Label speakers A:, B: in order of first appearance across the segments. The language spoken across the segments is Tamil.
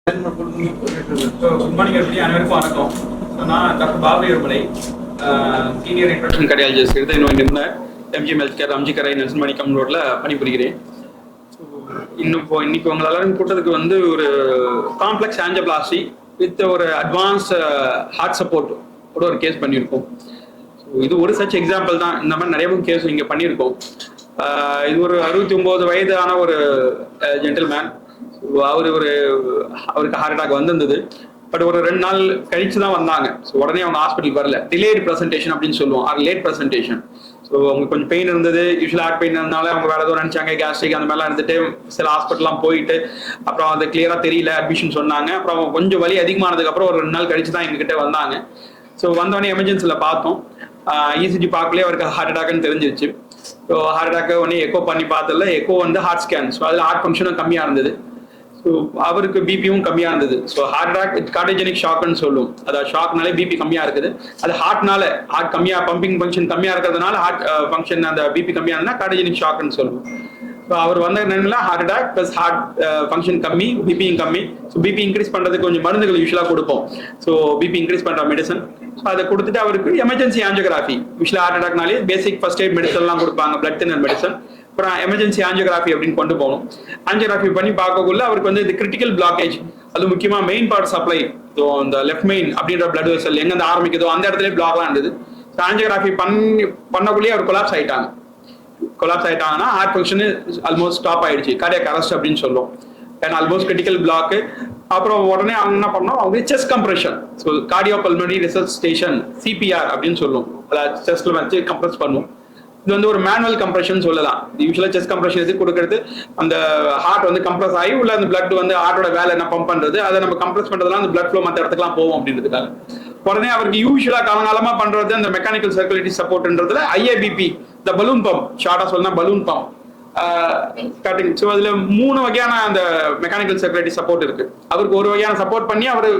A: குட் மார்னிங் எப்படி அனைவருக்கும் வணக்கம். நான் doctor Babu Irumalai, senior introduction cardiologist நிபுணர் MGM health care Aminjikarai Nelson Manickam ரோட்ல பணிபுரிகிறேன். இன்னைக்கு உங்களை எல்லாரும் கூட்டத்துக்கு வந்து ஒரு காம்ப்ளெக்ஸ் ஆஞ்சியோபிளாஸ்டி வித் ஒரு அட்வான்ஸ் ஹார்ட் சப்போர்ட் கூட ஒரு கேஸ் பண்ணியிருக்கோம். இது ஒரு சச் எக்ஸாம்பிள் தான். இந்த மாதிரி நிறைய கேஸ் இங்கே பண்ணியிருக்கோம். இது ஒரு 69 வயதான ஒரு ஜென்டில்மேன். அவருக்கு ஹார்ட் அட்டாக் வந்திருந்தது. பட் ஒரு 2 நாள் கழிச்சு தான் வந்தாங்க. ஸோ உடனே அவங்க ஹாஸ்பிட்டல் வரல. டிலேட் ப்ரெசன்டேஷன் அப்படின்னு சொல்லுவோம், ஆர் லேட் ப்ரெசன்டேஷன். ஸோ அவங்க கொஞ்சம் பெயின் இருந்தது, யூஸ்வலாக ஹார்ட் பெயின் இருந்தனால அவங்க வேற ஏதோ நினைச்சாங்க, கேஸ்ட்ரிக் அந்த மாதிரிலாம் இருந்துட்டு சில ஹாஸ்பிட்டல்லாம் போயிட்டு அப்புறம் அது கிளியரா தெரியல, அட்மிஷன் சொன்னாங்க. அப்புறம் கொஞ்சம் வலி அதிகமானதுக்கு அப்புறம் ஒரு 2 நாள் கழிச்சு தான் எங்ககிட்ட வந்தாங்க. ஸோ வந்தோடனே எமர்ஜென்சியில் பார்த்தோம். இசிஜி பார்க்கலே அவருக்கு ஹார்ட் அட்டாக்னு தெரிஞ்சிருச்சு. ஸோ ஹார்ட் அட்டாக் உடனே எக்கோ பண்ணி பார்த்ததில்ல, எக்கோ வந்து ஹார்ட் ஸ்கேன். ஸோ அதில் ஹார்ட் ஃபங்க்ஷனும் கம்மியாக இருந்தது. ஸோ அவருக்கு பிபியும் கம்மியாக இருந்தது. ஸோ ஹார்ட் அட்டாக் கார்டியோஜெனிக் ஷாக்னு சொல்லுவோம். அதாவது ஷாக்னாலே பிபி கம்மியாக இருக்குது. அது ஹார்ட்னால ஹார்ட் கம்மியாக பம்பிங் ஃபங்க்ஷன் கம்மியாக இருக்கிறதுனால ஹார்ட் ஃபங்க்ஷன் அந்த பிபி கம்மியாக இருந்தால் கார்டியோஜெனிக் ஷாக்னு சொல்லுவோம். ஸோ அவர் வந்த நேரத்தில் heart attack plus heart function கம்மி, பிபியும் கம்மி. ஸோ பிபி இன்க்ரீஸ் பண்ணுறதுக்கு கொஞ்சம் மருந்துகள் யூஸ்வலாக கொடுப்போம். ஸோ பிபி இன்க்ரீஸ் பண்ணுற மெடிசன். ஸோ அதை கொடுத்துட்டு அவருக்கு எமர்ஜென்சி ஆஞ்சியோகிராஃபி, யூஸ்வலாக ஹார்ட் அட்டாக்னாலே பேசிக் ஃபர்ஸ்ட் எய்ட் மெடிசன்லாம் கொடுப்பாங்க, பிளட் தின்னர் மெடிசன். அப்புறம் எமர்ஜென்சி ஆஞ்சியோகிராஃபி அப்படின்னு கொண்டு போகணும். ஆஞ்சியோகிராஃபி பண்ணி பார்க்கக்குள்ள அவருக்கு வந்து இது கிரிட்டிக்கல் பிளாக்கேஜ், அது முக்கியமா மெயின் பார்ட் சப்ளை, இந்த லெஃப்ட் மெயின் அப்படின்ற பிளட் வெசல் எங்க ஆரம்பிக்குதோ அந்த இடத்துல பிளாக்லாம் இருந்தது. ஆஞ்சியோகிராஃபி பண்ணக்குள்ளேயே அவர் கொலாப்ஸ் ஆயிட்டாங்கன்னா ஹார்ட் ஃபங்க்ஷன் ஆல்மோஸ்ட் ஸ்டாப் ஆயிடுச்சு, கார்டியாக் அரெஸ்ட் அப்படின்னு சொல்லுவோம். ஏன்னா ஆல்மோஸ்ட் கிரிட்டிக்கல் பிளாக். அப்புறம் உடனே அவங்க என்ன பண்ணோம், அவங்க chest compression, so cardio pulmonary resuscitation, CPR அப்படின்னு சொல்லுவோம். அதாவது செஸ்ட்ல வச்சு கம்ப்ரெஸ் பண்ணுவோம். இது வந்து ஒரு மேனுவல் கம்ப்ரெஷன் சொல்லலாம். யூஸ்வலா செஸ்ட் கம்ப்ரெஷன் எது கொடுக்கறது, அந்த ஹார்ட் வந்து கம்ப்ரெஸ் ஆகி உள்ள அந்த பிளட் வந்து ஹார்ட்டோட வேலை என்ன பம்ப் பண்றது, அதை நம்ம கம்ப்ரெஸ் பண்றதுலாம் அந்த பிளட் ஃப்ளோ மற்ற இடத்துக்குலாம் போவோம் அப்படின்றதுக்காக. உடனே அவருக்கு யூஸ்வலா காலகாலமா பண்றது அந்த மெக்கானிக்கல் சர்க்குலேட்டரி சப்போர்ட்ன்றதுல ஐஏபிபி, இந்த பலூன் பம்ப், ஷார்ட்டா சொன்னா பலூன் பம்ப் கட்டிங். ஸோ அதுல 3 வகையான அந்த மெக்கானிக்கல் சர்க்குலேட்டரி சப்போர்ட் இருக்கு. அவருக்கு ஒரு வகையான சப்போர்ட் பண்ணி அவர்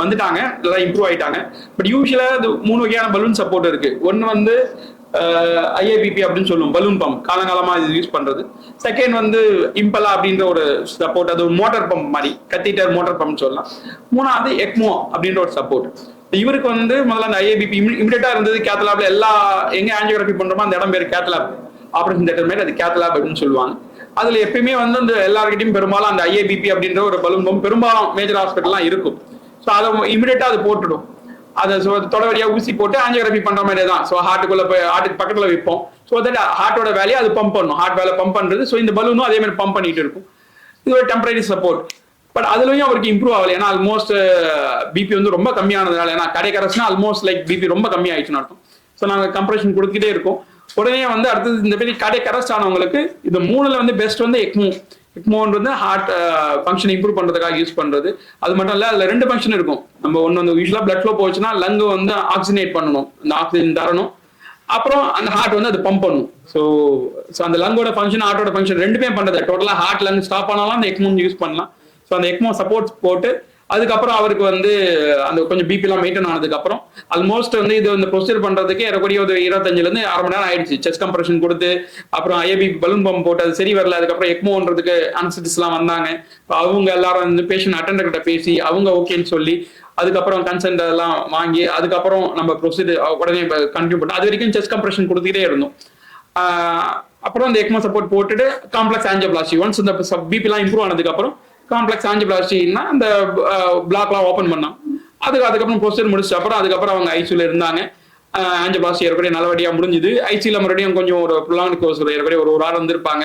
A: வந்துட்டாங்க, நல்லா இம்ப்ரூவ் ஆயிட்டாங்க. பட் யூஸ்வலா 3 வகையான பலூன் சப்போர்ட் இருக்கு. ஒன்னு வந்து ஐஏபிபி அப்படின்னு சொல்லுவோம், பலூன் பம்ப், காலங்காலமா இது யூஸ் பண்றது. செகண்ட் வந்து இம்பலா அப்படின்ற ஒரு சப்போர்ட், அது ஒரு மோட்டார் பம்ப் மாதிரி, கத்தீட்டர் மோட்டார் பம்ப் சொல்லலாம். 3வது எக்மோ அப்படின்ற ஒரு சப்போர்ட். இவருக்கு வந்து முதல்ல அந்த ஐஏபிபி இமிடியேட்டா இருந்தது கேத்லாப்ல. எங்க ஆஞ்சியோகிராஃபி பண்றோமோ அந்த இடம் பேர் கேத்லாப், ஆபரேஷன் தியேட்டர் மாதிரி, அது கேத்லாப் அப்படின்னு சொல்லுவாங்க. அதுல எப்பயுமே வந்து அந்த எல்லாருக்கிட்டையும் பெரும்பாலும் அந்த ஐஏபிபி அப்படின்ற ஒரு பலூன் பம்ப் பெரும்பாலும் மேஜர் ஹாஸ்பிட்டல்லாம் இருக்கும். ஸோ அதை இமிடியேட்டா அது போட்டுடும். அதை தொடவடியா ஊசி போட்டு ஆஞ்சியோகிராஃபி பண்ற மாதிரி தான். ஸோ ஹார்ட்டுக்குள்ள போய் ஹார்ட்டுக்கு பக்கத்துல வைப்போம். ஸோ தட் ஹார்ட்டோட வேலையை அது பம்ப் பண்ணும், ஹார்ட் வேலை பம்ப் பண்றது. ஸோ இந்த பலூனும் அதே மாதிரி பம்ப் பண்ணிட்டு இருக்கும். இது ஒரு டெம்பரரி சப்போர்ட். பட் அதுலயும் அவருக்கு இம்ப்ரூவ் ஆகல. ஏன்னா ஆல்மோஸ்ட் பிபி வந்து ரொம்ப கம்மியானதுனால, ஏன்னா கார்டியாக் அரெஸ்ட்னா ஆல்மோஸ்ட் லைக் பிபி ரொம்ப கம்மியாயிடுச்சுன்னு அர்த்தம். ஸோ நாங்கள் கம்ப்ரெஷன் கொடுத்துக்கிட்டே இருக்கோம். உடனே வந்து அடுத்தது இந்த மாதிரி கார்டியாக் அரெஸ்ட் ஆனவங்களுக்கு இது 3ல வந்து பெஸ்ட் வந்து எக்மோ. எக்மோன்றது ஹார்ட் ஃபங்க்ஷன் இம்ப்ரூவ் பண்றதுக்காக யூஸ் பண்றது. அது மட்டும் இல்ல, அதுல 2 ஃபங்க்ஷன் இருக்கும். நம்ம ஒன்று வந்து யூஸ்வலா பிளட் ஃப்ளோ போச்சுன்னா லங் வந்து ஆக்சிஜனேட் பண்ணணும், அந்த ஆக்சிஜன் தரணும். அப்புறம் அந்த ஹார்ட் வந்து அது பம்ப் பண்ணணும். ஸோ அந்த லங்கோட ஃபங்க்ஷன் ஹார்ட்டோட ஃபங்க்ஷன் ரெண்டுமே பண்றது. டோட்டலா ஹார்ட் லங் ஸ்டாப் ஆனாலும் அந்த எக்மோ யூஸ் பண்ணலாம். ஸோ அந்த எக்மோ சப்போர்ட் போட்டு அதுக்கப்புறம் அவருக்கு வந்து அந்த கொஞ்சம் பிபிலாம் மெயின்டைன் ஆனதுக்கு அப்புறம் ஆல்மோஸ்ட் வந்து இது வந்து ப்ரொசீஜர் பண்றதுக்கு ஏறக்கூடிய ஒரு 25ல அரை மணி நேரம் ஆயிடுச்சு. செஸ்ட் கம்ப்ரெஷன் கொடுத்து அப்புறம் ஐஏபி பலூன் பம்ப் போட்டு அது சரி வரல. அதுக்கப்புறம் எக்மோன்றதுக்கு அனஸ்தெசிஸ்ட்லாம் வந்தாங்க. அவங்க எல்லாரும் வந்து பேஷண்ட் அட்டெண்டர் கிட்ட பேசி அவங்க ஓகேன்னு சொல்லி அதுக்கப்புறம் கன்சென்ட் அதெல்லாம் வாங்கி அதுக்கப்புறம் நம்ம ப்ரொசீஜர் உடனே கண்டினியூ பண்ணோம். அது வரைக்கும் செஸ்ட் கம்ப்ரெஷன் கொடுத்துக்கிட்டே இருந்தோம். அப்புறம் அந்த எக்மோ சப்போர்ட் போட்டுட்டு காம்ப்ளெக்ஸ் ஆஞ்சியோபிளாஸ்டி, ஒன்ஸ் இந்த பிபிலாம் இம்ப்ரூவ் ஆனதுக்கு அப்புறம் காம்ப்ளெக்ஸ் ஆஞ்சியோபிளாஸ்டினா அந்த பிளாக்லாம் ஓப்பன் பண்ணோம். அதுக்கப்புறம் ப்ரொசீஜர் முடிச்சு அதுக்கப்புறம் அவங்க ஐசியூல இருந்தாங்க. ஆஞ்சியோபிளாஸ்டி ஏற்கனவே நல்லபடியா முடிஞ்சுது. ஐசியூல மறுபடியும் கொஞ்சம் ஒரு ப்ரொலாங்ட் கோர்ஸ் ஏற்கனவே ஒரு வாரம் இருந்திருப்பாங்க.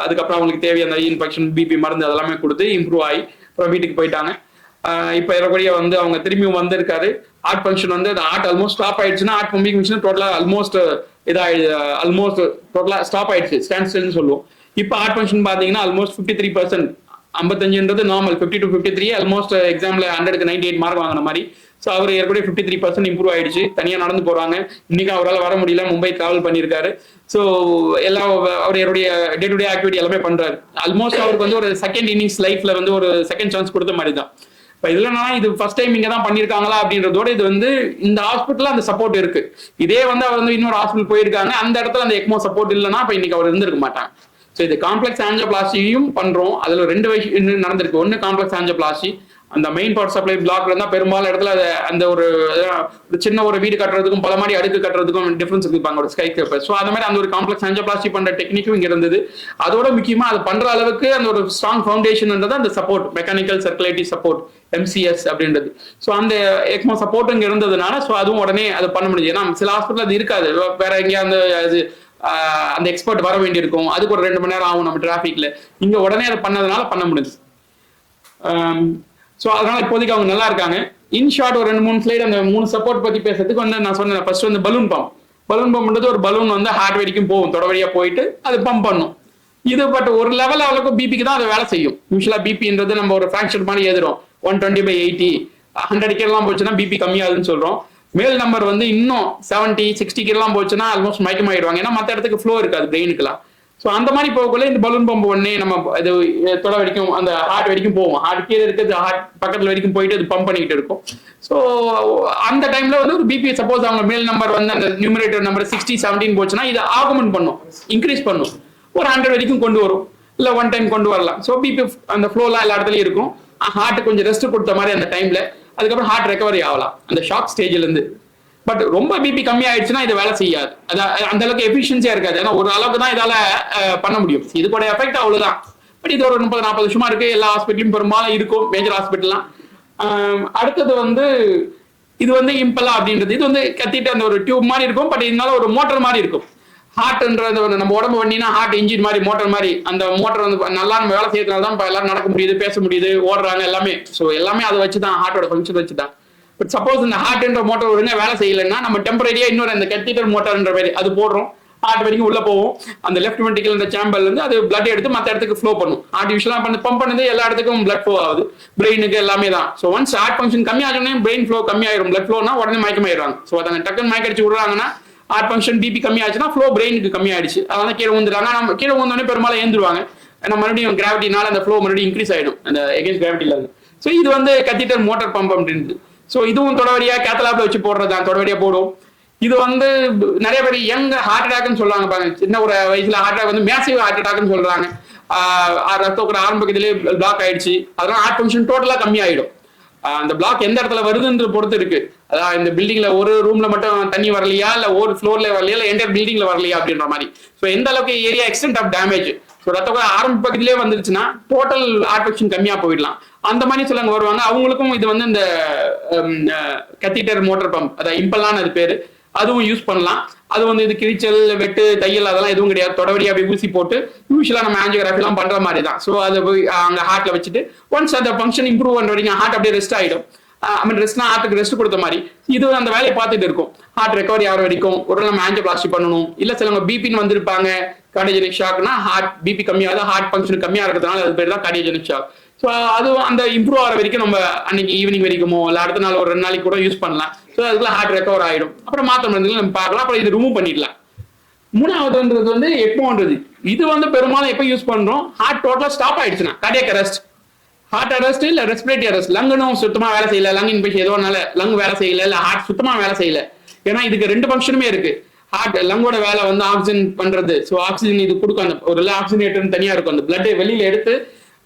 A: அதுக்கப்புறம் அவங்களுக்கு தேவையான இன்ஃபெக்ஷன் பிபி மருந்து அதெல்லாமே கொடுத்து இம்ப்ரூவ் ஆகி அப்புறம் வீட்டுக்கு போயிட்டாங்க. இப்போ ஏறக்கூடிய வந்து அவங்க திரும்பியும் வந்திருக்காரு. ஹார்ட் ஃபங்க்ஷன் வந்து ஹார்ட் ஆல்மோஸ்ட் ஸ்டாப் ஆயிடுச்சுன்னா ஹார்ட் பம்பிங் ஃபங்க்ஷன் டோட்டலா ஆல்மோஸ்ட் டோட்டலா ஸ்டாப் ஆயிடுச்சு, ஸ்டாண்ட் ஸ்டில்னு சொல்லுவோம். இப்போ ஹார்ட் ஃபங்க்ஷன் பாத்தீங்கன்னா ஆல்மோஸ்ட் 53%. 55ன்றது நார்மல், 50 to 53 ஆல்மோஸ்ட் எக்ஸாம்ல 100க்கு 98 மார்க் வாங்கின மாதிரி. ஸோ அவர் ஏற்கனவே 53% இம்ப்ரூவ் ஆயிடுச்சு. தனியாக நடந்து போறாங்க. இன்னைக்கு அவரால் வர முடியல, மும்பை டிராவல் பண்ணியிருக்காரு. ஸோ எல்லாம் அவருடைய டே டு டே ஆக்டிவிட்டி எல்லாமே பண்றாரு. ஆல்மோஸ்ட் அவருக்கு வந்து ஒரு செகண்ட் இன்னிங்ஸ் லைஃப்ல வந்து ஒரு செகண்ட் சான்ஸ் கொடுத்த மாதிரி தான். இப்போ இதுலனா இது ஃபர்ஸ்ட் டைம் இங்கே தான் பண்ணியிருக்காங்களா அப்படின்றதோட இது வந்து இந்த ஹாஸ்பிட்டல் அந்த சப்போர்ட் இருக்கு. இதே வந்து அவர் வந்து இன்னொரு ஹாஸ்பிட்டல் போயிருக்காங்க, அந்த இடத்துல அந்த எக்மோ சப்போர்ட் இல்லைன்னா இப்போ இன்னைக்கு அவர் இருந்திருக்க மாட்டாங்க. ஸோ இது காம்ப்ளெக்ஸ் ஆஞ்சியோபிளாஸ்டியும் பண்றோம். அதுல 2 விஷயம் நடந்திருக்கு. ஒன்னு காம்ப்ளெக்ஸ் ஆஞ்சியோபிளாஸ்டி, அந்த மெயின் பவர் சப்ளை பிளாக்ல இருந்தா பெரும்பாலும் இடத்துல அந்த ஒரு சின்ன ஒரு வீடு கட்டுறதுக்கும் பல மாதிரி அடுக்கு கட்டுறதுக்கும் டிஃபரன்ஸ் இருப்பாங்க ஒரு ஸ்கை கிரேப்பர். ஸோ அந்த மாதிரி அந்த ஒரு காம்ப்ளெக்ஸ் ஆஞ்சியோபிளாஸ்டி பண்ற டெக்னிக்கும் இங்க இருந்தது. அதோட முக்கியமா அது பண்ற அளவுக்கு அந்த ஒரு ஸ்ட்ராங் ஃபவுண்டேஷன்ன்றது அந்த சப்போர்ட், மெக்கானிக்கல் சர்க்குலேட்டிவ் சப்போர்ட், MCS அப்படின்றது. ஸோ அந்த எக்மோ சப்போர்ட் இங்க இருந்ததுனால ஸோ அதுவும் உடனே அது பண்ண முடியுது. ஏன்னா சில ஹாஸ்பிட்டல் அது இருக்காது, வேற எங்கேயா அந்த எக்ஸ்பர்ட் வர வேண்டியிருக்கும், அதுக்கு ஒரு 2 மணி நேரம் ஆகும் நம்ம டிராஃபிக்ல. இங்க உடனே அதை பண்ணதுனால பண்ண முடியுது. ஸோ அதனால இப்போதைக்கு அவங்க நல்லா இருக்காங்க. இன் ஷார்ட் ஒரு 2-3 ஸ்லைடு அந்த 3 சப்போர்ட் பத்தி பேசுறதுக்கு வந்து நான் சொன்னேன். ஃபர்ஸ்ட் வந்து பலூன் பம்ப்ன்றது ஒரு பலூன் வந்து ஹார்ட் வரைக்கும் போகும், தொட வழியா போயிட்டு அது பம்ப் பண்ணும். இது பட் ஒரு லெவல் அளவுக்கு பிபிக்கு தான் அது வேலை செய்யும். யூஸ்வலா பிபின்றது நம்ம ஒரு ஃபிராக்சர் மாதிரி எழுதுறோம், 120/80 100 எல்லாம் போச்சுன்னா பிபி கம்மியாகுதுன்னு சொல்றோம். மேல் நம்பர் வந்து இன்னும் 70 60 எல்லாம் போச்சுன்னா ஆல்மோஸ்ட் மயக்கமாயிடுவாங்க. ஏன்னா மற்ற இடத்துக்கு ஃப்ளோ இருக்காது பிரெயினுக்குலாம். ஸோ அந்த மாதிரி போகக்குள்ள இந்த பலூன் பம்பு ஒன்னே நம்ம இது தொட வரைக்கும் அந்த ஹார்ட் வரைக்கும் போவோம். ஹார்ட் கீழே இருக்கிறது ஹார்ட் பக்கத்துல வரைக்கும் போயிட்டு அது பம்ப் பண்ணிக்கிட்டு இருக்கும். ஸோ அந்த டைம்ல வந்து ஒரு பிபி சப்போஸ் அவங்க மேல் நம்பர் வந்து அந்த நியூமரேட்டர் நம்பர் 60 17 போச்சுன்னா இதை ஆகுமெண்ட் பண்ணும், இன்க்ரீஸ் பண்ணும், ஒரு 100 வரைக்கும் கொண்டு வரும், இல்ல 1 டைம் கொண்டு வரலாம். ஸோ பிபி அந்த ஃப்ளோலாம் எல்லா இடத்துலயும் இருக்கும். ஹார்ட் கொஞ்சம் ரெஸ்ட் கொடுத்த மாதிரி அந்த டைம்ல, அதுக்கப்புறம் ஹார்ட் ரெக்கவரி ஆகலாம் அந்த ஷாக் ஸ்டேஜ்ல இருந்து. பட் ரொம்ப பிபி கம்மி ஆயிடுச்சுன்னா இது வேலை செய்யாது, அந்த அளவுக்கு எஃபிஷியன்சியா இருக்காது. ஏன்னா ஒரு அளவுக்கு தான் இதால பண்ண முடியும். இது கூட எஃபெக்ட் அவ்வளவுதான். பட் இது ஒரு 30-40 வருஷமா இருக்கு, எல்லா ஹாஸ்பிட்டலும் பெரும்பாலும் இருக்கும், மேஜர் ஹாஸ்பிட்டல்லாம். அடுத்தது வந்து இது வந்து இம்பலா அப்படின்றது, இது வந்து கத்திட்டு அந்த ஒரு டியூப் மாதிரி இருக்கும், பட் இதனால ஒரு மோட்டர் மாதிரி இருக்கும். ஹார்ட்ன்றது நம்ம உடம்பு வண்டினா ஹார்ட் இன்ஜின் மாதிரி, மோட்டர் மாதிரி. அந்த மோட்டர் வந்து நல்லா நம்ம வேலை செய்யறதுனால தான் எல்லாரும் நடக்க முடியுது, பேச முடியுது, ஓடுறாங்க எல்லாமே. ஸோ எல்லாமே அதை வச்சுதான், ஹார்ட்டோட ஃபங்க்ஷன் வச்சுதான். பட் சப்போஸ் இந்த ஹார்ட்ன்ற மோட்டர் ஒழுங்கா வேலை செய்யலைன்னா நம்ம டெம்பரரியா இன்னொரு அந்த கத்தீட்டர் மோட்டர்ன்ற மாதிரி அது போடுறோம். ஹார்ட் வரைக்கும் உள்ள போவோம், அந்த லெஃப்ட் வென்ட்ரிக்கல் இந்த சேம்பர்ல இருந்து அது பிளட் எடுத்து மற்ற இடத்துக்கு ஃப்ளோ பண்ணும். ஆர்டிஃபிஷியலா பம்ப் பண்ணது எல்லா இடத்துக்கும் பிளட் ஃப்ளோ ஆகுது, பிரெயினுக்கு எல்லாமே தான். ஸோ ஒன்ஸ் ஹார்ட் ஃபங்க்ஷன் கம்மியாகனே பிரெயின் ஃப்ளோ கம்மியாயிரும், பிளட் ஃப்ளோனா உடனே மயக்கமாயிடுறாங்க. ஸோ அதை டக்குன்னு மயக்கடிச்சு விடுறாங்கன்னா ஹார்ட் ஃபங்க்ஷன் பிபி கம்மியாச்சுன்னா ஃப்ளோ பிரெயினுக்கு கம்மியாயிடுச்சு, அதனால கீழே வந்துடுறாங்க. நம்ம கீழே வந்தோடனே பெரும்பாலும் ஏந்துருவாங்க, ஏன்னா மறுபடியும் கிராவிட்டினால அந்த ஃப்ளோ மறுபடியும் இன்க்ரீஸ் ஆயிடும் அந்த எகென்ஸ்ட் கிராவிட்டில இருந்து. ஸோ இது வந்து கத்தீட்டர் மோட்டர் பம்ப் அப்படின்றது. ஸோ இதுவும் தொடவடியா கேத்தலாப்ல வச்சு போடுறதுதான், தொடவடியா போடும். இது வந்து நிறைய பேர் யங் ஹார்ட் அட்டாக்னு சொல்றாங்க பாருங்க, சின்ன ஒரு வயசுல ஹார்ட் அட்டாக் வந்து மேசிவ் ஹார்ட் அட்டாக்னு சொல்றாங்க. ரத்தோட ஆரம்பத்திலே பிளாக் ஆயிடுச்சு, அதனால ஹார்ட் ஃபங்க்ஷன் டோட்டலா கம்மி ஆயிடும். அந்த பிளாக் எந்த இடத்துல வருதுன்ற பொறுத்து இருக்கு. அதான் இந்த பில்டிங்ல ஒரு ரூம்ல மட்டும் தண்ணி வரலையா, இல்ல ஒரு ஃப்ளோர்ல வரலையா, இல்ல என்டையர் பில்டிங்ல வரலையா அப்படின்ற மாதிரி. ஸோ எந்த அளவுக்கு area extent of damage, so ரத்த ஆரம்ப பக்கத்திலே வந்துருச்சுன்னா டோட்டல் ஹார்ட் ஃபங்க்ஷன் கம்மியா போயிடலாம். அந்த மாதிரி சிலவங்க வருவாங்க, அவங்களுக்கும் இது வந்து இந்த கத்தீட்டர் மோட்டர் பம்ப், அதாவது இம்பலான்னு அது பேரு, அதுவும் யூஸ் பண்ணலாம். அது வந்து இது கிழிச்சல், வெட்டு, தையல் அதெல்லாம் எதுவும் கிடையாது. தொடவடியா அப்படி ஊசி போட்டு யூஸ்வலா நம்ம ஆஞ்சியோகிராஃபி எல்லாம் பண்ற மாதிரி தான். ஸோ அதை போய் அங்க ஹார்ட்ல வச்சுட்டு ஒன்ஸ் அந்த ஃபங்க்ஷன் இம்ப்ரூவ் பண்ற வரைக்கும் ஹார்ட் அப்படியே ரெஸ்ட் ஆயிடும். ரெஸ்ட்னா ஹார்ட்டுக்கு ரெஸ்ட் கொடுத்த மாதிரி இது அந்த வேலையை பார்த்துட்டு இருக்கும். ஹார்ட் ரெக்கவரி ஆகிற வரைக்கும் ஒரு நம்ம ஆஞ்சியோபிளாஸ்டி பண்ணணும். இல்ல சிலவங்க பிபின்னு வந்திருப்பாங்க, கார்டியோஜெனிக் ஷாக்னா ஹார்ட் பிபி கம்மியாகுது, ஹார்ட் ஃபங்க்ஷன் கம்மியா இருக்கிறதுனால அது பேர் தான் கார்டியோஜெனிக் ஷாக். ஸோ அதுவும் அந்த இம்ப்ரூவ் ஆகிற வரைக்கும் நம்ம அன்னைக்கு ஈவினிங் வரைக்குமோ இல்லை அடுத்த நாள் ஒரு 2 நாளைக்கு கூட யூஸ் பண்ணலாம். ஸோ அதுக்குள்ள ஹார்ட் ரெக்கவர் ஆயிடும். அப்புறம் மாத்திரை மருந்துகள் நம்ம பார்க்கலாம், அப்புறம் இது ரிமூவ் பண்ணிடலாம். மூணாவதுன்றது வந்து எக்மோன்றது. இது வந்து பெரும்பாலும் எப்போ யூஸ் பண்றோம், ஹார்ட் டோட்டலா ஸ்டாப் ஆயிடுச்சுன்னா, கார்டியாக் அரெஸ்ட், ஹார்ட் அரெஸ்ட் இல்ல ரெஸ்பிரேட்டரி அரெஸ்ட், லங்கும் சுத்தமா வேலை செய்யல, லங் இன்ஃபெக்ஷன் எதுனால லங் வேலை செய்யல, இல்ல ஹார்ட் சுத்தமா வேலை செய்யல. ஏன்னா இதுக்கு 2 ஃபங்க்ஷனுமே இருக்கு. ஹார்ட் லங்கோட வேலை வந்து ஆக்சிஜன் பண்றது. ஸோ ஆக்சிஜன் இது கொடுக்கும், அந்த ஒரு ஆக்சிஜனேட்டர் தனியா இருக்கும், அந்த பிளட் வெளியில எடுத்து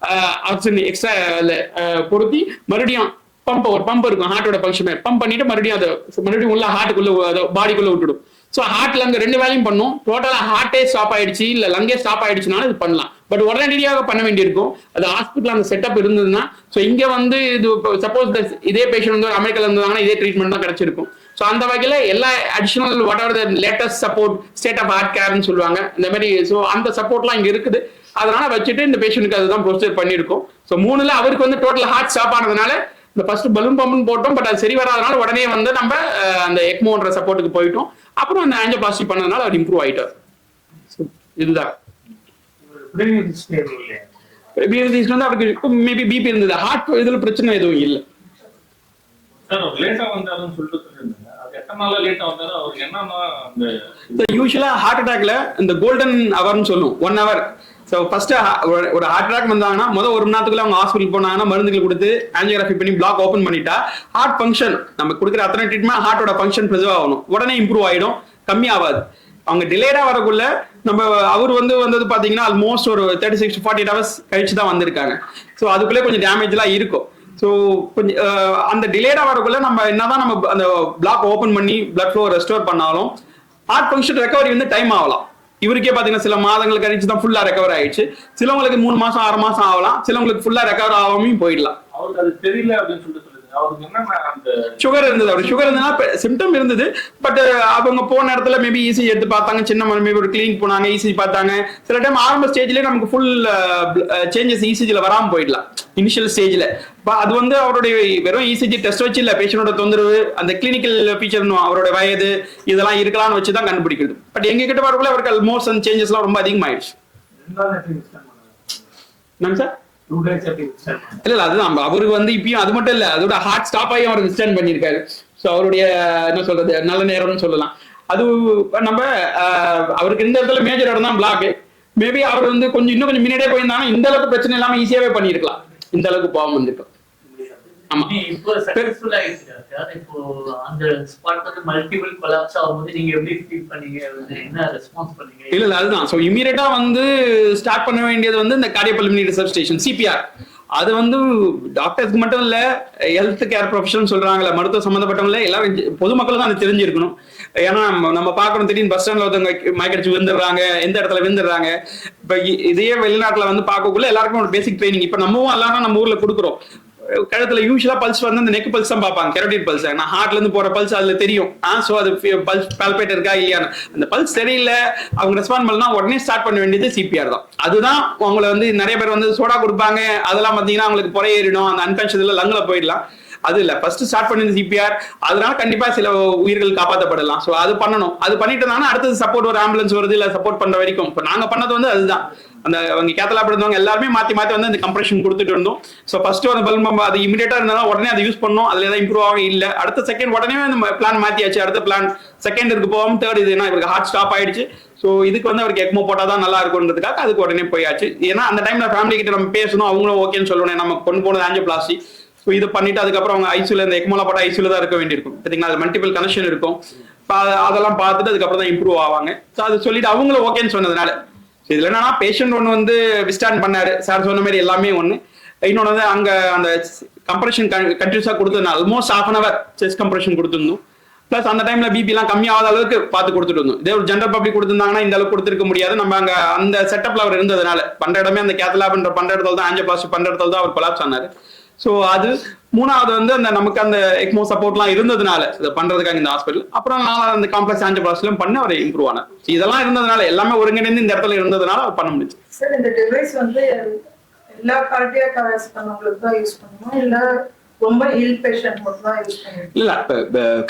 A: ஆக்சிஜன் எக்ஸ்ட்ரா பொருத்தி மறுபடியும் ஒரு பம்ப் இருக்கும், ஹார்ட்டோட ஃபங்க்ஷன் பம்ப் பண்ணிட்டு மறுபடியும் அதை மறுபடியும் உள்ள ஹார்ட்டுக்குள்ள பாடிக்குள்ள விட்டுடும். ஸோ ஹார்ட் லங் 2 வேலையும் பண்ணும். டோட்டலா ஹார்ட்டே ஸ்டாப் ஆயிடுச்சு இல்ல லங்கே ஸ்டாப் ஆயிடுச்சுனாலும் இது பண்ணலாம். பட் உடனடியாக பண்ண வேண்டியிருக்கும். அது ஹாஸ்பிட்டல் அந்த செட்டப் இருந்ததுன்னா. ஸோ இங்க வந்து இது சப்போஸ் இதே பேஷண்ட் வந்து அமெரிக்கால இருந்தாங்கன்னா இதே ட்ரீட்மெண்ட் தான் கிடைச்சிருக்கும். ஸோ அந்த வகையில எல்லா additional what are the latest support, state of heart கேர்னு சொல்லுவாங்க இந்த மாதிரி. ஸோ அந்த சப்போர்ட்லாம் இங்க இருக்குது. அதனால வச்சுட்டு இந்த பேஷண்ட்டுக்கு அதுதான் ப்ரொசீஜர் பண்ணியிருக்கோம். ஸோ 3ல அவருக்கு வந்து டோட்டல் ஹார்ட் ஸ்டாப் ஆனதுனால இந்த ஃபர்ஸ்ட் பலூன் பம்ப்னு போட்டோம். பட் அது சரி வராதனால உடனே வந்து நம்ம அந்த எக்மோன்ற சப்போர்ட்டுக்கு போயிட்டோம். அப்புறம் அந்த ஆஞ்சியோபிளாஸ்டி பண்ணதுனால அவர் இம்ப்ரூவ் ஆயிட்டார். இதுதான் வந்து அவருக்கு மேபி பிபி இருந்தது, ஹார்ட் இதுல பிரச்சனை எதுவும் இல்லை. யூஸ்வலா ஹார்ட் அட்டாக்ல இந்த கோல்டன் அவர்னு சொல்லுவோம், 1 hour. ஸோ ஃபர்ஸ்ட் ஒரு ஹார்ட் அட்டாக் வந்தாங்கன்னா முதல் 1 மணி நேரத்துக்குள்ள அவங்க ஹாஸ்பிட்டல் போனாங்கன்னா மருந்துகள் கொடுத்து ஆஞ்சியோகிராஃபி பண்ணி பிளாக் ஓப்பன் பண்ணிட்டா ஹார்ட் ஃபங்க்ஷன் நம்ம கொடுக்குற அத்தனை ட்ரீட்மெண்ட் ஹார்ட்டோட ஃபங்க்ஷன் ப்ரிசர்வ் ஆகணும், உடனே இம்ப்ரூவ் ஆயிடும், கம்மி ஆகாது. அவங்க டிலேடா வரக்குள்ள நம்ம அவர் வந்தது பாத்தீங்கன்னா ஆல்மோஸ்ட் ஒரு 36 to 48 hours கழிச்சு தான் வந்திருக்காங்க. ஸோ அதுக்குள்ளே கொஞ்சம் டேமேஜ் எல்லாம் இருக்கும். ஸோ கொஞ்சம் அந்த டிலேடா வரக்குள்ள நம்ம என்னதான் நம்ம அந்த பிளாக் ஓபன் பண்ணி பிளட் ஃப்ளோ ரெஸ்டோர் பண்ணாலும் ஹார்ட் ஃபங்க்ஷன் ரெக்கவரி வந்து டைம் ஆகலாம். இவருக்கே பாத்தீங்கன்னா சில மாதங்கள் கழிச்சு தான் ஃபுல்லா ரெக்கவர் ஆயிடுச்சு. சிலவங்களுக்கு 3 மாசம் 6 மாசம் ஆகலாம், சிலவங்களுக்கு ஃபுல்லா ரெக்கவர் ஆகாமையும் போயிடலாம்.
B: அவருக்கு அது தெரியல அப்படின்னு சொல்லிட்டு
A: சுகர் இருந்தது, அவர் சுகர் இருந்ததுன்னா சிம்டம் இருந்தது. பட் அவங்க போன இடத்துல மேபி இசிஜி எடுத்து பார்த்தாங்க, சின்ன மேபி ஒரு கிளினிக் போனாங்க, இசிஜி பார்த்தாங்க. சில டைம் ஆரம்ப ஸ்டேஜ்லயே நமக்கு ஃபுல் சேஞ்சஸ் இசிஜில வராம போயிடலாம் இனிஷியல் ஸ்டேஜ்ல. அது வந்து அவருடைய வெறும் இசிஜி டெஸ்ட் வச்சு இல்ல, பேஷண்டோட தொந்தரவு, அந்த கிளினிக்கல் ஃபீச்சர், அவரோட வயது இதெல்லாம் இருக்கலாம்னு வச்சுதான் கண்டுபிடிக்கிறது. பட் எங்க கிட்ட வரக்குள்ள அவருக்கு ஆல்மோஸ்ட் அந்த சேஞ்சஸ் எல்லாம் ரொம்ப அதிகமாயிடுச்சு. என்னங்க சார்? இல்ல அதுதான் அவருக்கு வந்து இப்பயும் அது மட்டும் இல்ல, அதோட ஹார்ட் ஸ்டாப் ஆகி அவர் விஸ்டாண்ட் பண்ணிருக்காரு. சோ அவருடைய என்ன சொல்றது நல்ல நேரம்னு சொல்லலாம். அது நம்ம அவருக்கு இந்த இடத்துல மேஜர் இடம் தான் பிளாக். மேபி அவர் வந்து இன்னும் கொஞ்சம் முன்னாடியே போயிருந்தாங்கன்னா இந்த அளவுக்கு பிரச்சனை இல்லாம ஈஸியாவே பண்ணிருக்கலாம். இந்த அளவுக்கு பாவம் வந்திருக்கும். ஆமா
C: இப்போ சக்சஸ்ஃபுல் ஆயிடுச்சு. இப்போ அந்த ஸ்பாட் வந்து மல்டிபிள் கொலாப்ஸ் ஆகும்போது நீங்க எப்படி ஃபீல் பண்ணீங்க, என்ன ரெஸ்பான்ஸ் பண்ணீங்க?
A: இல்ல அதுதான். சோ இமிடியேட்டா வந்து ஸ்டார்ட் பண்ண வேண்டியது வந்து இந்த கார்டியோபல்மனரி ரிசர்ச் சிபிஆர். அது வந்து டாக்டர்ஸ்க்கு மட்டும் இல்ல, ஹெல்த் கேர் ப்ரொஃபஷனல் சொல்றாங்கல்ல, மருத்துவ சம்பந்தப்பட்டவங்கள எல்லாரும் பொதுமக்கள் தான் அது தெரிஞ்சிருக்கணும். ஏன்னா நம்ம பாக்குறோம் திடீர்னு பஸ் ஸ்டாண்ட்ல ஒருத்தவங்க மயக்கடிச்சு விழுந்துடுறாங்க, எந்த இடத்துல விழுந்துடுறாங்க. இப்ப இதே வெளிநாட்டுல வந்து பார்க்கக்குள்ள எல்லாருக்கும் ஒரு பேசிக் ட்ரைனிங் இப்ப நம்மவும் எல்லாரும் நம்ம ஊர்ல கொடுக்குறோம். கழுத்துல யூஸ்வலா பல்ஸ் வந்து அந்த நெக் பல்ஸ் தான் பார்ப்பாங்க, கெரோட்டிட் பல்ஸ். நான் ஹார்ட்ல இருந்து போற பல்ஸ் அதுல தெரியும். சோ அது பல்ஸ் பால்பேட் இருக்கா இல்லையா, அந்த பல்ஸ் தெரியல அவங்க ரெஸ்பாண்ட் பண்ணா உடனே ஸ்டார்ட் பண்ண வேண்டியது சிபிஆர் தான். அதுதான் அவங்களை வந்து நிறைய பேர் வந்து சோடா கொடுப்பாங்க, அதெல்லாம் பாத்தீங்கன்னா அவங்களுக்கு புறையேறிடும், அந்த அன்கான்ஷியஸ்ல லங்ல போயிடலாம். அது இல்ல, ஃபர்ஸ்ட் ஸ்டார்ட் பண்ணது சிபிஆர். அதனால கண்டிப்பா சில உயிர்கள் காப்பாற்றப்படலாம். சோ அது பண்ணணும். அது பண்ணிட்டு அடுத்தது சப்போர்ட், ஒரு ஆம்புலன்ஸ் வருது இல்ல சப்போர்ட் பண்ற வரைக்கும். இப்ப நாங்க பண்ணது வந்து அதுதான். அந்த அவங்க கேத்தலாப் இருந்தவங்க எல்லாருமே மாத்தி வந்து அந்த கம்ப்ரெஷன் கொடுத்துட்டு இருந்தோம். ஸோ ஃபர்ஸ்ட் அந்த பல்ப் அது இமீடியட்டா இருந்தாலும் உடனே அதை யூஸ் பண்ணோம். அதுல ஏதாவது இம்ப்ரூவ் ஆக இல்ல, அடுத்த செகண்ட் உடனே அந்த பிளான் மாத்தியாச்சு. அடுத்த பிளான் செகண்ட் இருக்கு போவோம், தேர்ட் இது இவருக்கு ஹார்ட் ஸ்டாப் ஆயிடுச்சு. ஸோ இதுக்கு வந்து அவருக்கு எக்மோ போட்டாதான் நல்லா இருக்கும்ன்றதுக்காக அதுக்கு உடனே போயாச்சு. ஏன்னா அந்த டைம்ல ஃபேமிலி கிட்ட நம்ம பேசணும், அவங்களும் ஓகேன்னு சொல்லணும். நம்ம கொண்டு போனது ஆஞ்சியோபிளாஸ்டி. ஸோ இது பண்ணிட்டு அதுக்கப்புறம் அவங்க ஐசியூல இந்த எக்மோலா போட்டா ஐசியூல தான் இருக்க வேண்டியிருக்கும். பார்த்தீங்கன்னா அது மல்டிபிள் கனெக்ஷன் இருக்கும். அதெல்லாம் பார்த்துட்டு அதுக்கப்புறம் தான் இம்ப்ரூவ் ஆவாங்க. ஸோ அது சொல்லிட்டு அவங்களும் ஓகேன்னு சொன்னதுனால இதுல என்னன்னா பேஷண்ட் ஒன்று வந்து விஸ்டாண்ட் பண்ணாரு சார் சொன்ன மாதிரி எல்லாமே ஒன்று. இன்னொன்று வந்து அங்க அந்த கம்ப்ரெஷன் கண்டினியூஸா கொடுத்ததுனால ஆல்மோஸ்ட் ½ hour செஸ்ட் கம்ப்ரெஷன் கொடுத்துருந்தோம். பிளஸ் அந்த டைம்ல பிபி எல்லாம் கம்மியாகாத அளவுக்கு பார்த்து கொடுத்துட்டு இருந்தோம். இதே ஒரு ஜென்ரல் பப்ளிக் கொடுத்திருந்தாங்கன்னா இந்த அளவுக்கு கொடுத்துருக்க முடியாது. நம்ம அங்க அந்த செட்டப்ல அவர் இருந்ததுனால பண்ற இடமே அந்த கேத்தலாப்ன்ற பண்ற இடத்துல தான், ஆஞ்சியோபிளாஸ்டி பண்ற இடத்துல தான் அவர் கொலாப்ஸ் ஆனாரு. ஸோ அது மூணாவது வந்து அந்த நமக்கு அந்த எக்மோ சப்போர்ட்லாம் இருந்ததுனால இதை பண்றதுக்காக இந்த ஹாஸ்பிட்டல். அப்புறம் நான் அந்த காம்ப்ளெக்ஸ் ஆஞ்சியோபிளாஸ்டியும் பண்ணி அவர் இம்ப்ரூவ் ஆனார். இதெல்லாம் இருந்ததுனால எல்லாமே ஒருங்கிணைந்து இந்த இடத்துல இருந்ததுனால அவர் பண்ண முடிஞ்சு.
D: சார் இந்த டிவைஸ் வந்து எல்லா கார்டியாக் அரெஸ்ட் பண்ணவங்களுக்கு தான் யூஸ் பண்ணுமா இல்ல ரொம்ப இல் பேஷண்ட் மட்டும் தான் யூஸ் பண்ணுவோம்? இல்ல,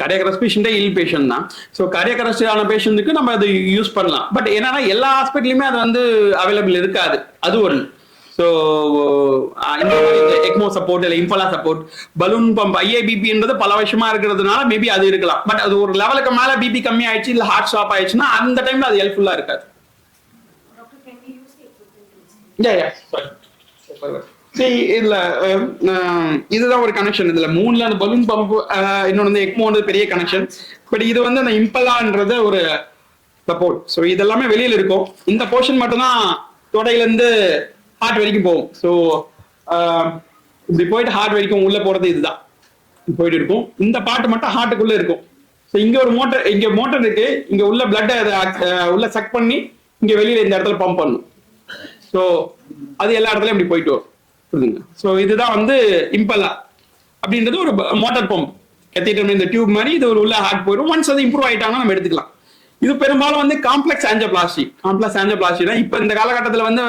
A: கார்டியாக் அரெஸ்ட் பேஷண்டே இல் பேஷண்ட் தான். ஸோ கார்டியாக் அரெஸ்ட் ஆன பேஷண்ட்டுக்கு நம்ம அதை யூஸ் பண்ணலாம். பட் என்னன்னா எல்லா ஹாஸ்பிட்டலுமே அது வந்து அவைலபிள் இருக்காது. அது ஒன்று. ஸோ இந்த எக்மோ சப்போர்ட் இல்லை இம்பலா சப்போர்ட், பலூன் பம்ப், ஐஏபிபின்றது பல வருஷமா இருக்கிறதுனால மேபி அது இருக்கலாம். பட் அது ஒரு லெவலுக்கு மேல பிபி கம்மி ஆயிடுச்சு இல்ல ஹார்ட் ஸ்டாப் ஆயிடுச்சுன்னா அந்த டைம்ல அது ஹெல்ப்ஃபுல்லா இருக்காது. இதுல இதுதான் ஒரு கனெக்ஷன். இதுல மூணுல அந்த பலூன் பம்ப், இன்னொன்று வந்து எக்மோன்றது பெரிய கனெக்ஷன். பட் இது வந்து அந்த இம்பலான்றது ஒரு சப்போர்ட். ஸோ இதெல்லாமே வெளியில இருக்கும். இந்த போர்ஷன் மட்டும்தான் தொடையில இருந்து ஹார்ட் வரைக்கும் போகும். ஸோ இப்படி போயிட்டு ஹார்ட் வரைக்கும் உள்ள போறது இதுதான் போயிட்டு இருக்கும். இந்த பாட்டு மட்டும் ஹார்ட்டுக்குள்ள இருக்கும். ஸோ இங்க ஒரு மோட்டர், இங்க மோட்டர் இருக்கு, இங்க உள்ள பிளட் உள்ள சக் பண்ணி இங்க வெளியில இந்த இடத்துல பம்ப் பண்ணும். ஸோ அது எல்லா இடத்துலயும் இப்படி போயிட்டு வரும். புரியுதுங்க? ஸோ இதுதான் வந்து இம்பலா அப்படின்றது ஒரு மோட்டார் பம்ப். கத்தீட்டர் இந்த டியூப் மாதிரி இது உள்ள ஹார்ட் போயிடும். ஒன்ஸ் அது இம்ப்ரூவ் ஆயிட்டாங்கன்னா நம்ம எடுத்துக்கலாம். இது பெரும்பாலும் வந்து காம்ப்ளெக்ஸ் ஆஞ்சியோபிளாஸ்டி. காம்ப்ளெக்ஸ் ஆஞ்சியோபிளாஸ்டினா இப்ப இந்த காலகட்டத்தில் வந்து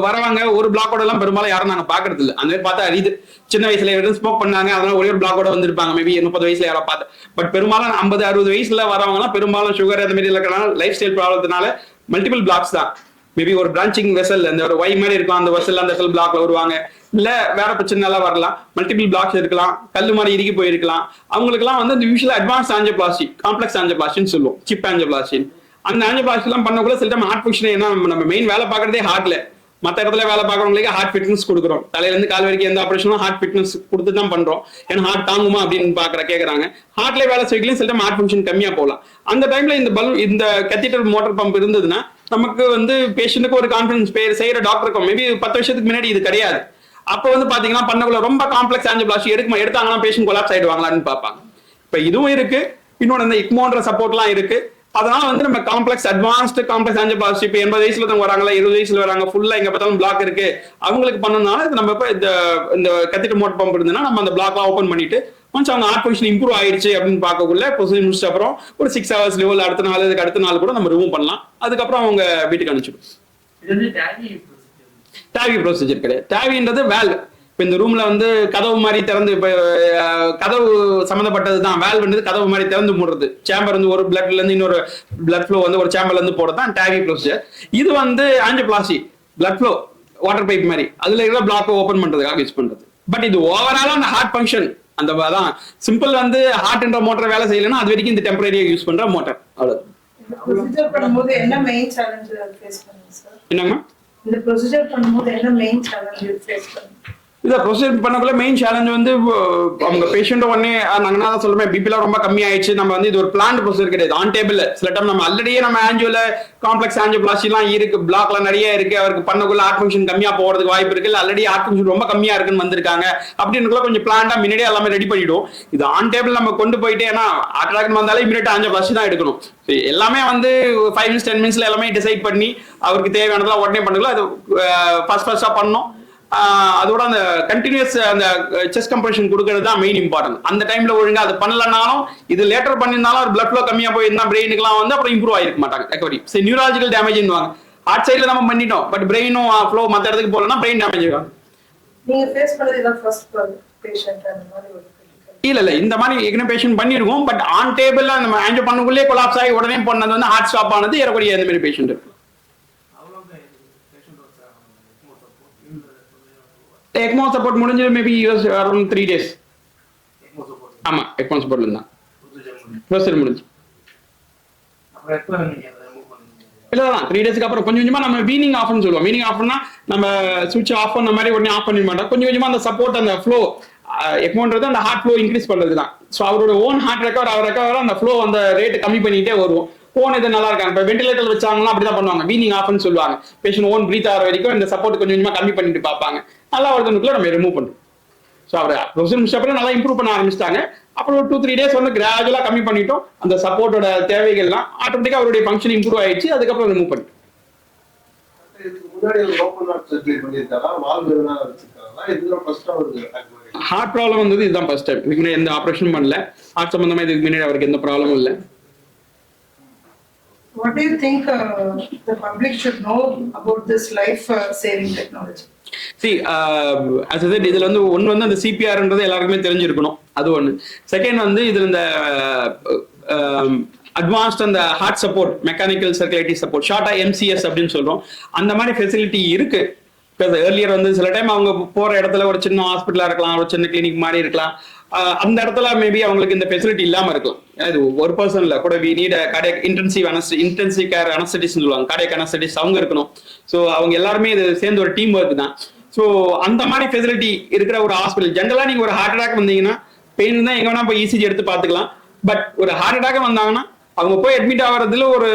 A: வரவங்க ஒரு பிளாக்கோட எல்லாம் பெரும்பாலும் யாரும் நாங்க பாக்குறது இல்லை. அந்த மாதிரி பார்த்தா அறியுது. சின்ன வயசுல ஸ்மோக் பண்ணாங்க, அதனால ஒரே ஒரு பிளாக்கோட வந்திருப்பாங்க. மேபி 30 வயசுல யாரோ பார்த்து. பட் பெரும்பாலும் 50-60 வயசுல வரவங்க எல்லாம் பெரும்பாலும் சுகர் அந்த மாதிரி இருக்கிறனால லைஃப் ஸ்டைல் ப்ராப்ளத்தினால மல்டிபிள் பிளாக்ஸ் தான். மேபி ஒரு பிரான்ச்சிங் வெசல், அந்த ஒரு ஒய் மாதிரி இருக்கும், அந்த வெசல் அந்த செல் பிளாக்ல வருவாங்க. இல்ல வேற பிரச்சனை எல்லாம் வரலாம், மல்டிபிள் பிளாக்ஸ் இருக்கலாம், கல்லு மாதிரி இறுக்கி போயிருக்கலாம். அவங்களுக்கு எல்லாம் வந்து யூஷுவலா அட்வான்ஸ் ஆஞ்சியோபிளாஸ்டி, காம்ப்ளெக்ஸ் ஆஞ்சியோபிளாஸ்டின்னு சொல்லுவோம், சிப் ஆஞ்சியோபிளாஸ்டி. அந்த ஆஞ்சியோபிளாஸ்டி எல்லாம் பண்ணக்குள்ள சில டைம் ஹார்ட் ஃபங்க்ஷன், ஏன்னா நம்ம மெயின் வேலை பார்க்கறதே ஹார்ட்ல. மற்ற இடத்துல வேலை பார்க்குறவங்களுக்கு ஹார்ட் ஃபிட்னஸ் கொடுக்குறோம். தலையிலேருந்து கால் வரைக்கும் எந்த ஆப்ரேஷனும் ஹார்ட் ஃபிட்னஸ் கொடுத்து தான் பண்றோம். ஏன்னா ஹார்ட் தாங்குமா அப்படின்னு கேட்கறாங்க. ஹார்ட்ல வேலை செய்யலையும் சில டைம் ஹார்ட் ஃபங்க்ஷன் கம்மியா போகலாம். அந்த டைம்ல இந்த கேத்தீட்டர் மோட்டார் பம்ப் இருந்ததுன்னா நமக்கு பேஷண்ட்டுக்கு ஒரு கான்ஃபிடன்ஸ் செய்யற டாக்டருக்கும் மேபி 10 வருஷத்துக்கு முன்னாடி இது கிடையாது. அப்போ பாத்தீங்கன்னா பண்ணக்குள்ள ரொம்ப காம்ப்ளெக்ஸ் ஆஞ்சியோபிளாஸ்டி எடுத்தாங்கன்னா பேஷண்ட் கொலாப்ஸ் ஆயிடுவாங்களான்னு பார்ப்பாங்க. இப்ப இதுவும் இருக்கு. இன்னொன்று இந்த இக்மோன்ற சப்போர்ட்லாம் இருக்கு. அதனால நம்ம அட்வான்ஸ்டு காம்ப்ளெக்ஸ் ஆஞ்சியோபிளாஸ்டி இப்போ 80 வயசுல வராங்களா, 20 வயசுல வராங்க, ஃபுல்லா எங்க பார்த்தாலும் பிளாக் இருக்கு, அவங்களுக்கு பண்ணனால நம்ம இப்ப இந்த கேத்தீட்டர் மோட்டார் பம்ப் இருந்ததுன்னா நம்ம அந்த பிளாக்லாம் ஓப்பன் பண்ணிட்டு ஒன்ஸ் அவங்க ஹார்ட் ஃபங்க்ஷன் இம்ப்ரூவ் ஆயிடுச்சு அப்படின்னு பார்க்கக்குள்ள ப்ரொசீஜர் முடிச்ச அப்புறம் ஒரு 6 hours லெவல் அடுத்த நாள் கூட நம்ம ரிமூவ் பண்ணலாம். அதுக்கப்புறம் அவங்க வீட்டுக்கு அனுப்பிச்சிடும். டேவி ப்ரொசீஜர் கிடையாது. டேவின்றது வேல்வ். இப்போ இந்த ரூம்ல கதவு மாதிரி திறந்து, இப்போ கதவு சம்மந்தப்பட்டது தான். வேல்வ்ன்றது கதவு மாதிரி திறந்து மூடுறது. சேம்பர் ஒரு பிளட்ல இருந்து இன்னொரு பிளட் ஃப்ளோ ஒரு சேம்பர்ல இருந்து போறது தான் டேவி ப்ரொசீஜர். இது angioplasty blood flow water pipe மாதிரி அதுல இருக்கிற பிளாக் ஓபன் பண்றதுக்காக யூஸ் பண்றது. பட் இது ஓவராலா அந்த ஹார்ட் ஃபங்க்ஷன் அதான் சிம்பிள் ஹார்ட்ன்ற மோட்டர் வேலை செய்யலன்னா அது வரைக்கும் இந்த டெம்பரரியா யூஸ் பண்ற மோட்டார். அவ்வளவு.
D: ப்ரொசீஜர் பண்ணும்போது என்ன மெயின் சேலஞ்ச் ஃபேஸ் பண்ணுவீங்க சார்?
A: என்னங்க
D: இந்த ப்ரொசீஜர் பண்ணும்போது என்ன மெயின் சேலஞ்ச் ஃபேஸ் பண்ணுவீங்க?
A: இதை ப்ரொசீஜர் பண்ணக்குள்ள மெயின் சேலஞ்ச் அவங்க பேஷண்ட் உடனே நாங்கன்னா தான் சொல்லுவேன், பிபிலாம் ரொம்ப கம்மி ஆயிடுச்சு. நம்ம இது ஒரு பிளான்ட் ப்ரொசீஜர் கிடையாது, ஆன் டேபிள். சில டைம் நம்ம ஆல்ரெடியே நம்ம ஆஞ்சியோல காம்ப்ளெக்ஸ் ஆஞ்சியோபிளாஸ்டிலாம் இருக்கு, பிளாக்ல நிறைய இருக்கு, அவருக்கு பண்ணக்குள்ள ஹார்ட் ஃபங்க்ஷன் கம்மியா போறதுக்கு வாய்ப்பு இருக்கு, ஆல்ரெடி ஹார்ட் ஃபங்க்ஷன் ரொம்ப கம்மியா இருக்குன்னு வந்திருக்காங்க அப்படின்னுக்குள்ள கொஞ்சம் பிளான்டா முன்னாடியே எல்லாமே ரெடி பண்ணிடும். இது ஆன் டேபிள் நம்ம கொண்டு போயிட்டு, ஏன்னா ஹார்ட் அட்டாக் வந்தாலே இமீடியட் ஆஞ்சியோபிளாஸ்டி தான் எடுக்கணும். எல்லாமே 5 minutes 10 minutes எல்லாமே டிசைட் பண்ணி அவருக்கு தேவையானதெல்லாம் உடனே பண்ணுங்களா. அது ஃபர்ஸ்டா பண்ணணும். அதோட அந்த கண்டினியூஸ் அந்த செஸ்ட் கம்ப்ரெஷன் கொடுக்கறது தான் மெயின் இம்பார்ட்டன்ட். அந்த டைம்ல ஒழுங்கா அது பண்ணலனாலும், இது லேட்டர் பண்ணியிருந்தாலும் ஒரு பிளட் ஃப்ளோ கம்மியா போயிருந்தா பிரெயினுக்குலாம் அப்புறம் இம்ப்ரூவ் ஆயிருக்க மாட்டாங்க. Recovery neurological டேமேஜ்னுவாங்க. ஹார்ட் சைட்ல நம்ம பண்ணிட்டோம், பட் பிரெயினும் ஃப்ளோ மற்ற இடத்துக்கு போகலன்னா பிரெயின் டேமேஜ் ஆகும்.
D: நீங்க ஃபேஸ் பண்ணது இதான் ஃபர்ஸ்ட் பேஷண்ட் அந்த மாதிரி ஒரு
A: இல்ல இந்த மாதிரி ஏற்கனவே பேஷண்ட் பண்ணிருக்கோம். பட் ஆன் டேபிள்ல நம்ம ஆஞ்சியோ பண்ணக்குள்ளே கொலாப்ஸ் ஆகி உடனே பண்ணது ஹார்ட் ஸ்டாப் ஆனது ஏறக்கூடிய அந்த மாதிரி பேஷண்ட் இருக்கு. எக்மோ சப்போர்ட் முடிஞ்சது மேபி அரௌண்ட் 3 days. ஆமா, எக்மோ சப்போர்ட்ல இருந்தா ப்ரொசீஜர் முடிஞ்சு. இல்லதான் 3 daysக்கு அப்புறம் கொஞ்சம் கொஞ்சமா நம்ம வீனிங் ஆஃப்னு சொல்லுவோம். வீனிங் ஆஃப்னா நம்ம சுவிட்ச் ஆஃப் பண்ண மாதிரி உடனே ஆஃப் பண்ண மாட்டோம். கொஞ்சம் கொஞ்சமா அந்த சப்போர்ட் அந்த ஃப்ளோ எக்மோன்றது அந்த ஹார்ட் ஃப்ளோ இன்க்ரீஸ் பண்றது தான். ஸோ அவரோட ஓன் ஹார்ட் ரெக்கவர் அந்த ஃப்ளோ அந்த ரேட் கம்மி பண்ணிட்டே வருவோம். ஓன் இது நல்லா இருக்காங்க. இப்போ வெண்டிலேட்டர் வச்சாங்கன்னா அப்படிதான் பண்ணுவாங்க, வீனிங் ஆஃப்னு சொல்லுவாங்க. பேஷண்ட் ஓன் பிரீத் ஆகிற வரைக்கும் இந்த சப்போர்ட் கொஞ்சம் கொஞ்சமா கம்மி பண்ணிட்டு பார்ப்பாங்க. நல்லா வருதுக்குள்ள நம்ம ரிமூவ் பண்ணுறோம். ஸோ அவர் ப்ரொசீஜர் முடிச்ச அப்புறம் நல்லா இம்ப்ரூவ் பண்ண ஆரம்பிச்சிட்டாங்க. அப்புறம் ஒரு 2-3 days கிராஜுவலா கம்மி பண்ணிட்டோம். அந்த சப்போர்ட்டோட தேவைகள்லாம் ஆட்டோமேட்டிக்கா அவருடைய ஃபங்க்ஷன் இம்ப்ரூவ் ஆயிடுச்சு. அதுக்கப்புறம் ரிமூவ் பண்ணிட்டோம். ஹார்ட் ப்ராப்ளம் வந்தது இதுதான் ஃபர்ஸ்ட் டைம். இதுக்கு முன்னாடி எந்த ஆபரேஷனும் பண்ணல. ஹார்ட் சம்பந்தமா இதுக்கு முன்னாடி அவருக்கு எந்த ப்ராப்ளமும் இல்லை.
D: What do you think the public should know about this life-saving technology?
A: See, as I said, இதுல ஒன்னு அந்த சிபிஆர்ன்றது எல்லாருக்குமே தெரிஞ்சிருக்கணும். அது ஒண்ணு. செகண்ட் இதுல இந்த அட்வான்ஸ்ட் அந்த heart support, mechanical circulatory support, ஷார்ட்டா MCS அப்படின்னு சொல்றோம். அந்த மாதிரி ஃபெசிலிட்டி இருக்கு. ஏர்லியர் சில டைம் அவங்க போற இடத்துல ஒரு சின்ன ஹாஸ்பிட்டலா இருக்கலாம், ஒரு சின்ன கிளினிக் மாதிரி இருக்கலாம். அந்த இடத்துல மேபி அவங்களுக்கு இந்த ஃபெசிலிட்டி இல்லாம இருக்கலாம். இது ஒரு பர்சன்ல கூட we need cardiac intensive care anaesthetist சொல்லுவாங்க, கார்டியாக் அனஸ்தெட்டிஸ்ட் அவங்க இருக்கணும். ஸோ அவங்க எல்லாருமே இது சேர்ந்து ஒரு டீம் ஒர்க் தான். ஸோ அந்த மாதிரி ஃபெசிலிட்டி இருக்கிற ஒரு ஹாஸ்பிட்டல். ஜென்ரலா நீங்க ஒரு ஹார்ட் அட்டாக் வந்தீங்கன்னா பெயின் தான் எங்க வேணா போய் ECG எடுத்து பார்த்துக்கலாம். பட் ஒரு ஹார்ட் அட்டாக் வந்தாங்கன்னா அவங்க போய் அட்மிட் ஆகிறதுல ஒரு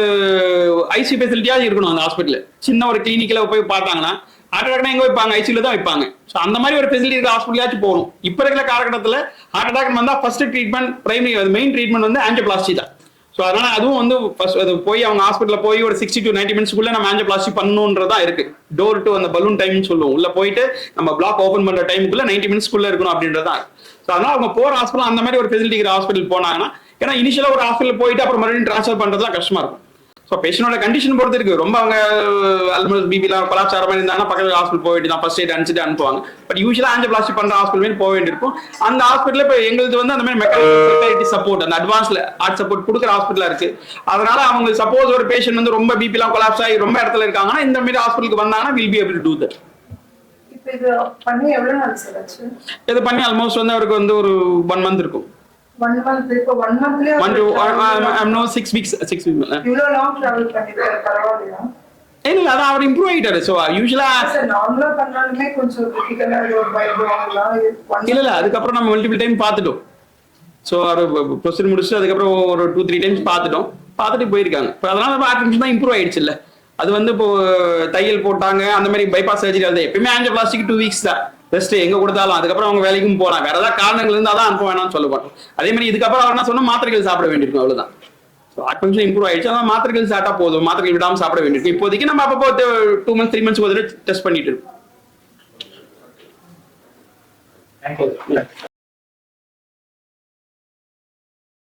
A: ஐசி ஃபெசிலிட்டியா இருக்கணும். அந்த ஹாஸ்பிட்டல் சின்ன ஒரு கிளினிக்ல போய் பார்த்தாங்கன்னா ஹார்ட் அட்டாக்னா எங்க வைப்பாங்க? ஐசியூல தான் வைப்பாங்க. ஸோ அந்த மாதிரி ஒரு ஃபெசிலிட்டி இருக்கிற ஹாஸ்பிட்டலாச்சும் போகணும். இப்போ இருக்கிற காலகட்டத்தில் ஹார்ட் அட்டாக் வந்தா first treatment, primary main treatment angioplasty தான். ஸோ அதனால அதுவும் ஃபர்ஸ்ட் அது போய் அவங்க ஹாஸ்பிட்டலில் போய் ஒரு 60 to 90 minutes நம்ம ஆஞ்சியோபிளாஸ்டி பண்ணணுன்றதா இருக்கு. டோர் டு அந்த பலூன் டைம்னு சொல்லுவோம். உள்ள போயிட்டு நம்ம பிளாக் ஓப்பன் பண்ற டைமுக்குள்ள 90 minutes இருக்கணும் அப்படின்றதான். ஸோ அதனால அவங்க போற ஹாஸ்பிட்டல் அந்த மாதிரி ஒரு ஃபெசிலிட்டி இருக்கிற ஹாஸ்பிட்டல் போனாங்கன்னா, ஏன்னா இனிஷியலா ஒரு ஹாஸ்பிட்டல் போயிட்டு அப்புறம் மறுபடியும் ட்ரான்ஸ்ஃபர் பண்றதுலாம் கஷ்டமா இருக்கும். ஸோ பேஷண்டோட கண்டிஷன் பொறுத்து இருக்கு. ரொம்ப அவங்க அல்மோஸ்ட் பிபிலாம் கொலாப்ஸ் மாதிரி இருந்தாங்கன்னா பக்கத்தில் ஹாஸ்பிட்டல் போக வேண்டியதான், ஃபர்ஸ்ட் எய்ட் அனுப்பிச்சிட்டு அனுப்புவாங்க. பட் யூஸ்வலா ஆஞ்சியோபிளாஸ்டி பண்ற ஹாஸ்பிட்டல் போக வேண்டியிருக்கும். அந்த ஹாஸ்பிட்டல் இப்போ எங்களுக்கு அந்த மாதிரி மெக்கானிக்கல் சப்போர்ட், அந்த அட்வான்ஸ்ல ஹார்ட் சப்போர்ட் கொடுக்குற ஹாஸ்பிட்டலா இருக்கு. அதனால அவங்க சப்போஸ் ஒரு பேஷண்ட் ரொம்ப பிபிலாம் கொலாப்ஸ் ஆகி ரொம்ப இடத்துல இருக்காங்கன்னா இந்த மாதிரி ஹாஸ்பிட்டலுக்கு வந்தாங்கன்னா will be able to do that.
D: இது பண்ணி எவ்வளவு நாள் சார் ஆச்சு? இது
A: பண்ணி ஆல்மோஸ்ட் அவருக்கு ஒரு 1 month இருக்கும்.
D: 1 month. இப்போ 1 monthலயே
A: 6 weeks.
D: இவ்வளவு லாங் டிராவல் பண்ணிருக்காரு, பரவாயில்லையா?
A: இல்ல அதான் அவர் இம்ப்ரூவ் ஆகிட்டாரு. ஸோ யூஸ்வலா
D: சார் நார்மலா பண்ணாலுமே கொஞ்சம் கிரிட்டிக்கலா ஒரு பயப்படுவாங்களா?
A: இல்ல அதுக்கப்புறம் நம்ம மல்டிபிள் டைம் பார்த்துட்டோம். ஸோ அவர் ப்ரொசீஜர் முடிச்சுட்டு அதுக்கப்புறம் ஒரு 2-3 டைம்ஸ் பார்த்துட்டு போயிருக்காங்க. இப்போ அதனால ஹார்ட் ஃபங்க்ஷன் தான் இம்ப்ரூவ் ஆயிடுச்சு இல்ல. அது வந்து இப்போ தையல் போட்டாங்க அந்த மாதிரி பைபாஸ் சர்ஜரி அது எப்பயுமே ஆஞ்சியோபிளாஸ்டிக் 2 வீக்ஸ் தான் ரெஸ்ட் எங்க கொடுத்தாலும். அதுக்கப்புறம் அவங்க வேலைக்கும் போகலாம். வேற ஏதாவது காரணங்கள் இருந்தால் தான் அனுப்ப வேணாம்னு சொல்ல மாட்டோம். அதே மாதிரி இதுக்கப்புறம் அவர் என்ன சொன்னா மாத்திரைகள் சாப்பிட வேண்டியிருக்கும் அவ்வளவுதான். ஸோ ஹார்ட் ஃபங்க்ஷன் இம்ப்ரூவ் ஆயிடுச்சு. அதான் மாத்திரைகள் சாப்பிட்டா போதும், மாத்திரைகள் விடாம சாப்பிட வேண்டியிருக்கும். இப்போதைக்கு நம்ம அப்பப்போ 2 months 3 months ஒரு டெஸ்ட் பண்ணிட்டு இருக்கோம்.
C: தேங்க்யூ.